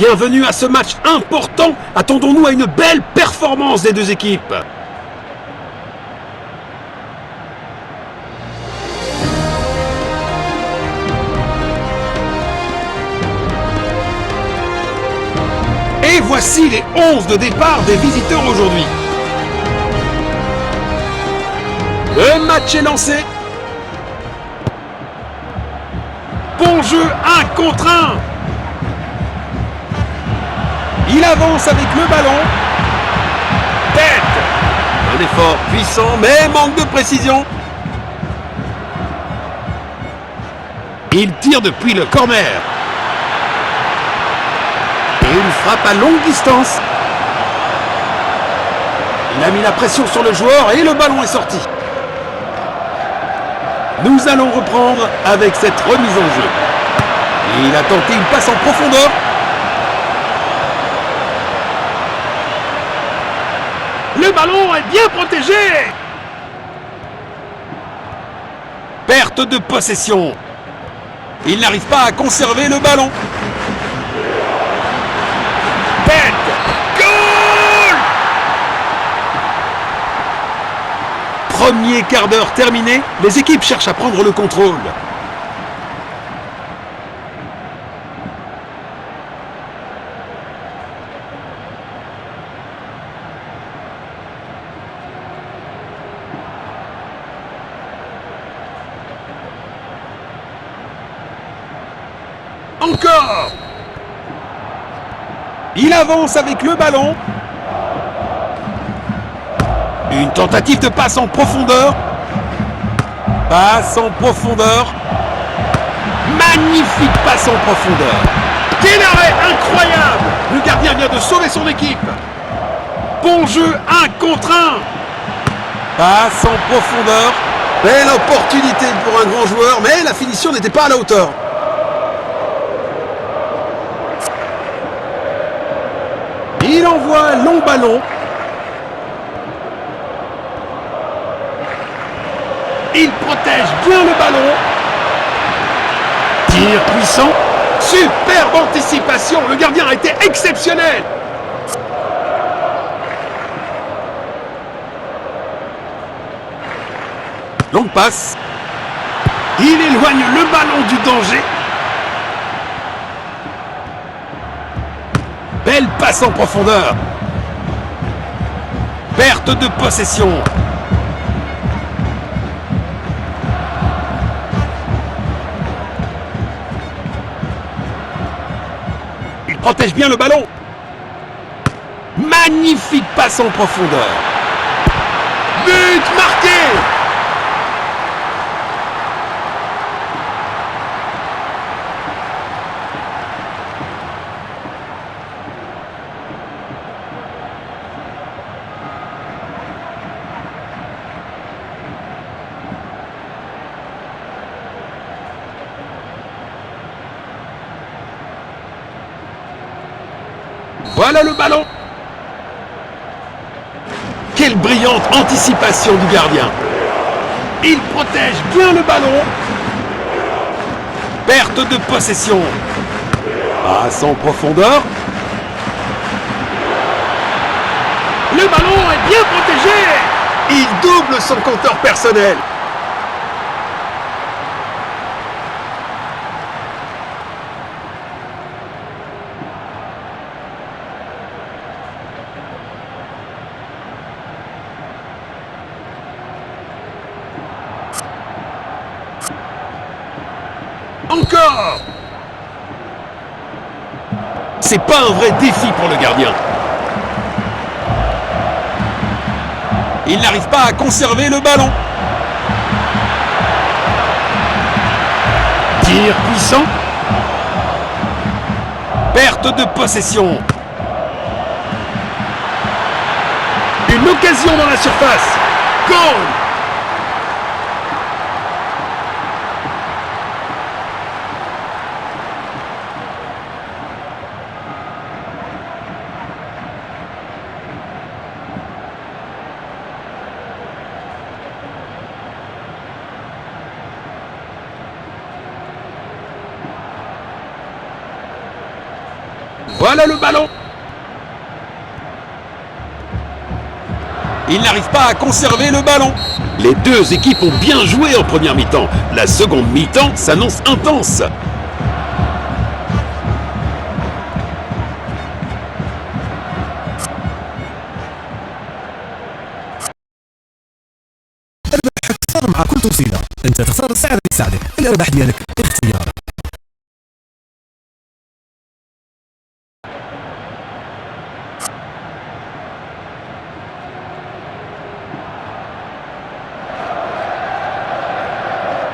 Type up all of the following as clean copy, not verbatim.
Bienvenue à ce match important. Attendons-nous à une belle performance des deux équipes. Et voici les 11 de départ des visiteurs aujourd'hui. Le match est lancé. Bon jeu, 1 contre 1. Il avance avec le ballon. Tête. Un effort puissant, mais manque de précision. Il tire depuis le corner. Et une frappe à longue distance. Il a mis la pression sur le joueur et le ballon est sorti. Nous allons reprendre avec cette remise en jeu. Il a tenté une passe en profondeur. Le ballon est bien protégé. Perte de possession. Il n'arrive pas à conserver le ballon. Premier quart d'heure terminé, les équipes cherchent à prendre le contrôle. Encore! Il avance avec le ballon. Une tentative de passe en profondeur. Passe en profondeur. Magnifique passe en profondeur. Quel arrêt incroyable! Le gardien vient de sauver son équipe. Bon jeu, 1 contre 1. Passe en profondeur. Belle opportunité pour un grand joueur, mais la finition n'était pas à la hauteur. Il envoie un long ballon. Il protège bien le ballon. Tir puissant. Superbe anticipation. Le gardien a été exceptionnel. Longue passe. Il éloigne le ballon du danger. Belle passe en profondeur. Perte de possession. Il protège bien le ballon. Magnifique passe en profondeur. But marqué! Voilà le ballon. Quelle brillante anticipation du gardien. Il protège bien le ballon. Perte de possession. Passe en profondeur. Le ballon est bien protégé. Il double son compteur personnel. Encore! C'est pas un vrai défi pour le gardien. Il n'arrive pas à conserver le ballon. Tir puissant. Perte de possession. Une occasion dans la surface. Goal! Voilà le ballon. Il n'arrive pas à conserver le ballon. Les deux équipes ont bien joué en première mi-temps. La seconde mi-temps s'annonce intense. صار مع كل توصيلة أنت تختار السعر اللي يساعدك. الإرباح ديالك اختيارك.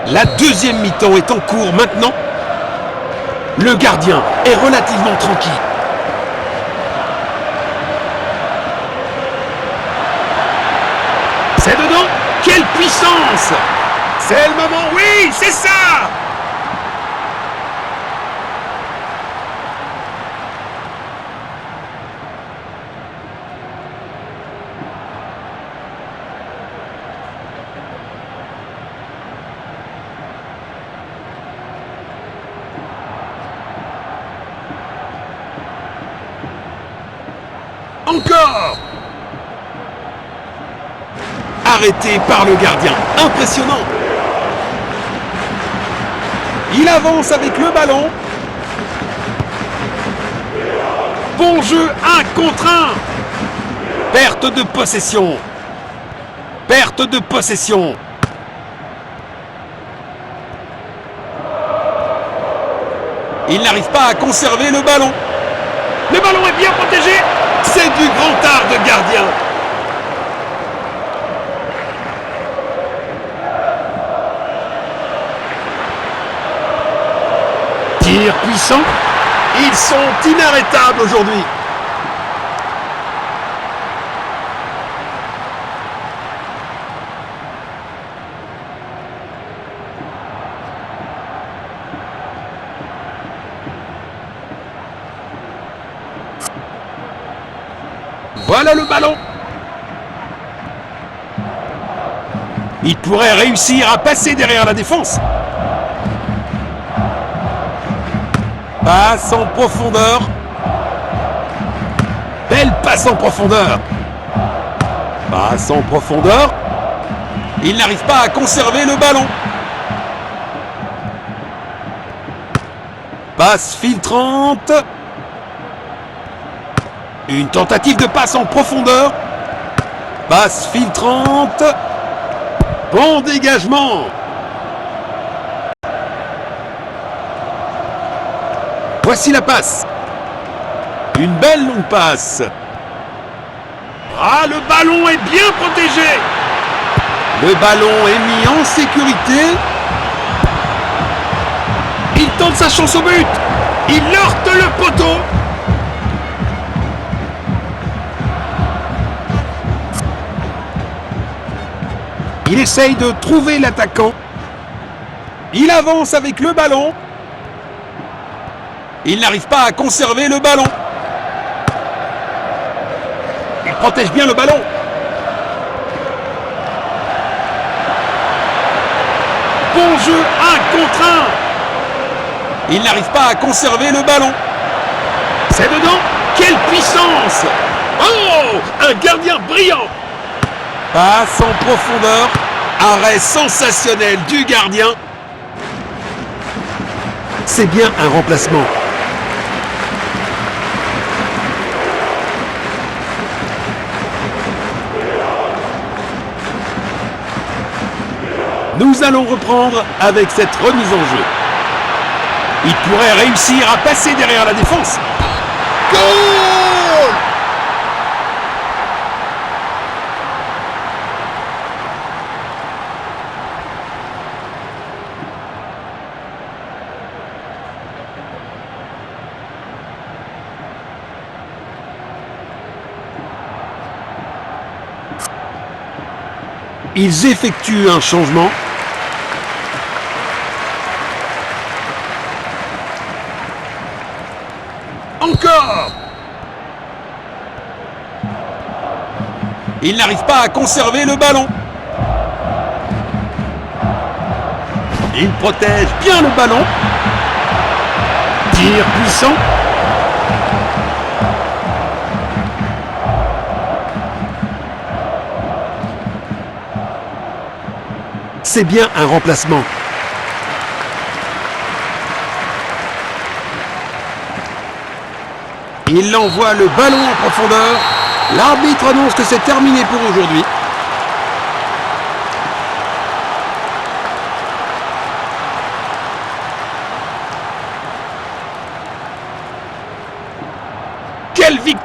La deuxième mi-temps est en cours maintenant. Le gardien est relativement tranquille. C'est dedans. Quelle puissance! C'est le moment, oui, c'est ça! Encore! Arrêté par le gardien. Impressionnant. Il avance avec le ballon. Bon jeu, 1 contre 1. Perte de possession. Perte de possession. Il n'arrive pas à conserver le ballon. Le ballon est bien protégé. C'est du grand art de gardien. Tir puissant. Ils sont inarrêtables aujourd'hui. Voilà le ballon. Il pourrait réussir à passer derrière la défense. Passe en profondeur. Belle passe en profondeur. Passe en profondeur. Il n'arrive pas à conserver le ballon. Passe filtrante. Une tentative de passe en profondeur. Passe filtrante. Bon dégagement. Voici la passe. Une belle longue passe. Ah, le ballon est bien protégé. Le ballon est mis en sécurité. Il tente sa chance au but. Il heurte le poteau. Il essaye de trouver l'attaquant. Il avance avec le ballon. Il n'arrive pas à conserver le ballon. Il protège bien le ballon. Bon jeu, 1 contre 1. Il n'arrive pas à conserver le ballon. C'est dedans. Quelle puissance! Oh! Un gardien brillant. Passe en profondeur. Arrêt sensationnel du gardien. C'est bien un remplacement. Nous allons reprendre avec cette remise en jeu. Il pourrait réussir à passer derrière la défense. Goal! Ils effectuent un changement. Encore! Il n'arrive pas à conserver le ballon. Il protège bien le ballon. Tir puissant. c'est bien un remplacement. Il envoie le ballon en profondeur. L'arbitre annonce que c'est terminé pour aujourd'hui. Quelle victoire!